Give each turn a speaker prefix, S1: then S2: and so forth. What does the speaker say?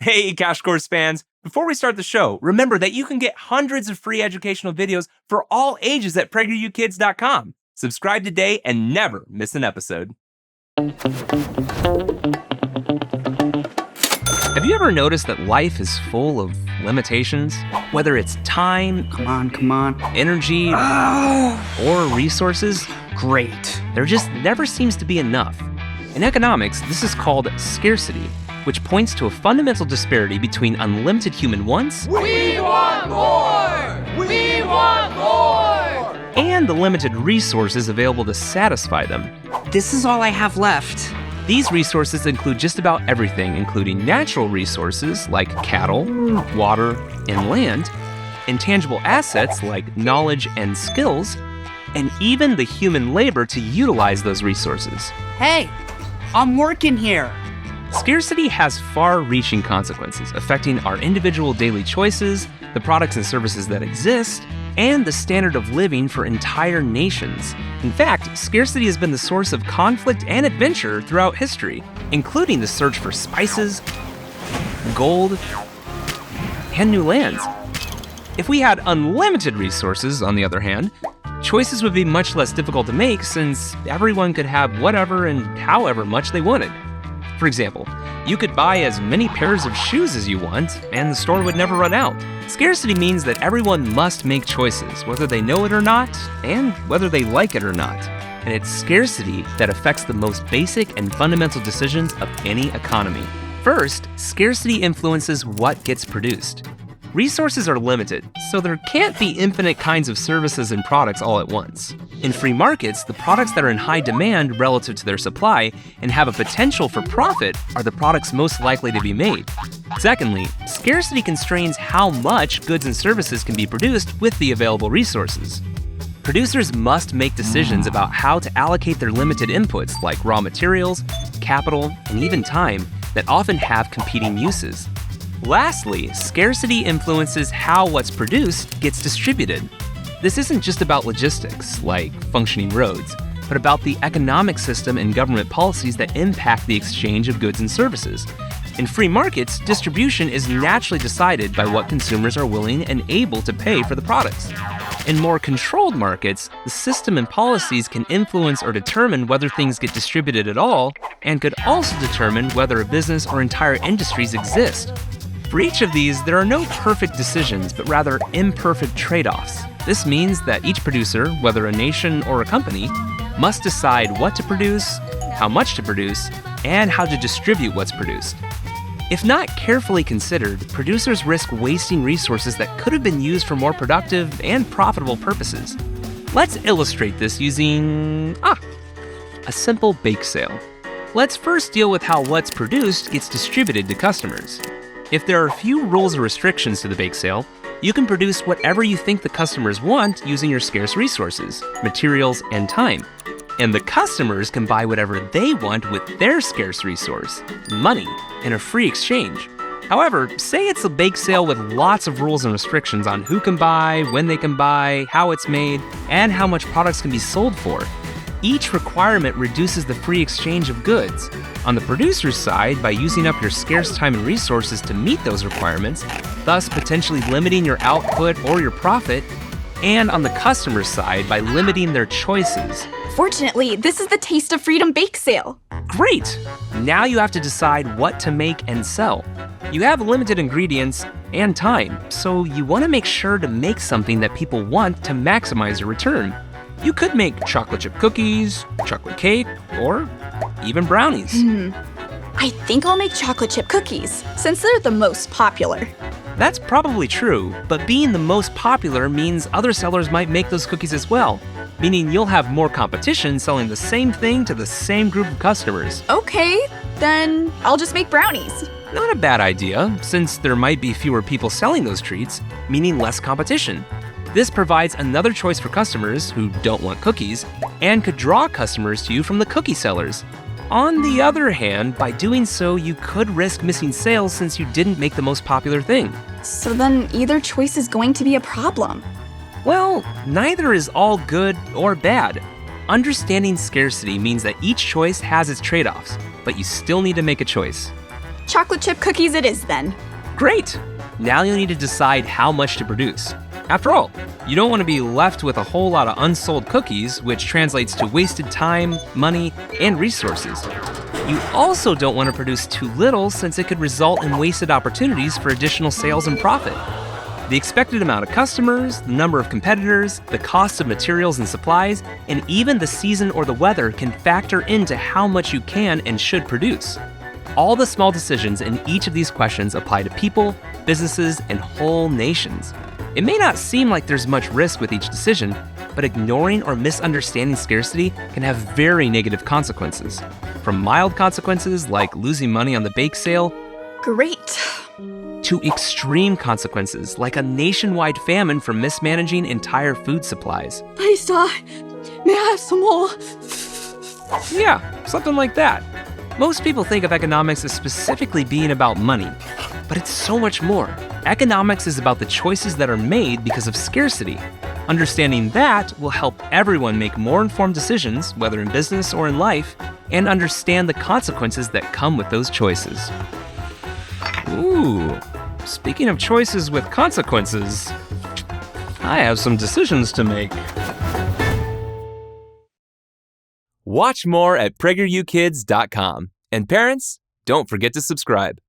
S1: Hey, Cash Course fans! Before we start the show, remember that you can get hundreds of free educational videos for all ages at PragerUkids.com. Subscribe today and never miss an episode. Have you ever noticed that life is full of limitations? Whether it's time,
S2: Come on.
S1: energy, or resources?
S2: Great.
S1: There just never seems to be enough. In economics, this is called scarcity, which points to a fundamental disparity between unlimited human wants
S3: We want more! We want more!
S1: and the limited resources available to satisfy them.
S2: This is all I have left.
S1: These resources include just about everything, including natural resources like cattle, water, and land, intangible assets like knowledge and skills, and even the human labor to utilize those resources.
S2: Hey, I'm working here.
S1: Scarcity has far-reaching consequences, affecting our individual daily choices, the products and services that exist, and the standard of living for entire nations. In fact, scarcity has been the source of conflict and adventure throughout history, including the search for spices, gold, and new lands. If we had unlimited resources, on the other hand, choices would be much less difficult to make since everyone could have whatever and however much they wanted. For example, you could buy as many pairs of shoes as you want, and the store would never run out. Scarcity means that everyone must make choices, whether they know it or not, and whether they like it or not. And it's scarcity that affects the most basic and fundamental decisions of any economy. First, scarcity influences what gets produced. Resources are limited, so there can't be infinite kinds of services and products all at once. In free markets, the products that are in high demand relative to their supply and have a potential for profit are the products most likely to be made. Secondly, scarcity constrains how much goods and services can be produced with the available resources. Producers must make decisions about how to allocate their limited inputs like raw materials, capital, and even time that often have competing uses. Lastly, scarcity influences how what's produced gets distributed. This isn't just about logistics, like functioning roads, but about the economic system and government policies that impact the exchange of goods and services. In free markets, distribution is naturally decided by what consumers are willing and able to pay for the products. In more controlled markets, the system and policies can influence or determine whether things get distributed at all, and could also determine whether a business or entire industries exist. For each of these, there are no perfect decisions, but rather imperfect trade-offs. This means that each producer, whether a nation or a company, must decide what to produce, how much to produce, and how to distribute what's produced. If not carefully considered, producers risk wasting resources that could have been used for more productive and profitable purposes. Let's illustrate this using a simple bake sale. Let's first deal with how what's produced gets distributed to customers. If there are few rules or restrictions to the bake sale, you can produce whatever you think the customers want using your scarce resources, materials, and time. And the customers can buy whatever they want with their scarce resource, money, in a free exchange. However, say it's a bake sale with lots of rules and restrictions on who can buy, when they can buy, how it's made, and how much products can be sold for. Each requirement reduces the free exchange of goods. On the producer's side, by using up your scarce time and resources to meet those requirements, thus potentially limiting your output or your profit, and on the customer's side by limiting their choices.
S4: Fortunately, this is the Taste of Freedom bake sale.
S1: Great! Now you have to decide what to make and sell. You have limited ingredients and time, so you want to make sure to make something that people want to maximize your return. You could make chocolate chip cookies, chocolate cake, or even brownies.
S4: I think I'll make chocolate chip cookies, since they're the most popular.
S1: That's probably true, but being the most popular means other sellers might make those cookies as well, meaning you'll have more competition selling the same thing to the same group of customers.
S4: Okay, then I'll just make brownies.
S1: Not a bad idea, since there might be fewer people selling those treats, meaning less competition. This provides another choice for customers who don't want cookies, and could draw customers to you from the cookie sellers. On the other hand, by doing so, you could risk missing sales since you didn't make the most popular thing.
S4: So then either choice is going to be a problem.
S1: Well, neither is all good or bad. Understanding scarcity means that each choice has its trade-offs, but you still need to make a choice.
S4: Chocolate chip cookies it is then.
S1: Great! Now you'll need to decide how much to produce. After all, you don't want to be left with a whole lot of unsold cookies, which translates to wasted time, money, and resources. You also don't want to produce too little, since it could result in wasted opportunities for additional sales and profit. The expected amount of customers, the number of competitors, the cost of materials and supplies, and even the season or the weather can factor into how much you can and should produce. All the small decisions in each of these questions apply to people, businesses, and whole nations. It may not seem like there's much risk with each decision, but ignoring or misunderstanding scarcity can have very negative consequences. From mild consequences like losing money on the bake sale,
S4: Great.
S1: to extreme consequences like a nationwide famine from mismanaging entire food supplies.
S4: Please die. May I have some more?
S1: Yeah, something like that. Most people think of economics as specifically being about money, but it's so much more. Economics is about the choices that are made because of scarcity. Understanding that will help everyone make more informed decisions, whether in business or in life, and understand the consequences that come with those choices. Ooh, speaking of choices with consequences, I have some decisions to make. Watch more at PragerUkids.com. And parents, don't forget to subscribe.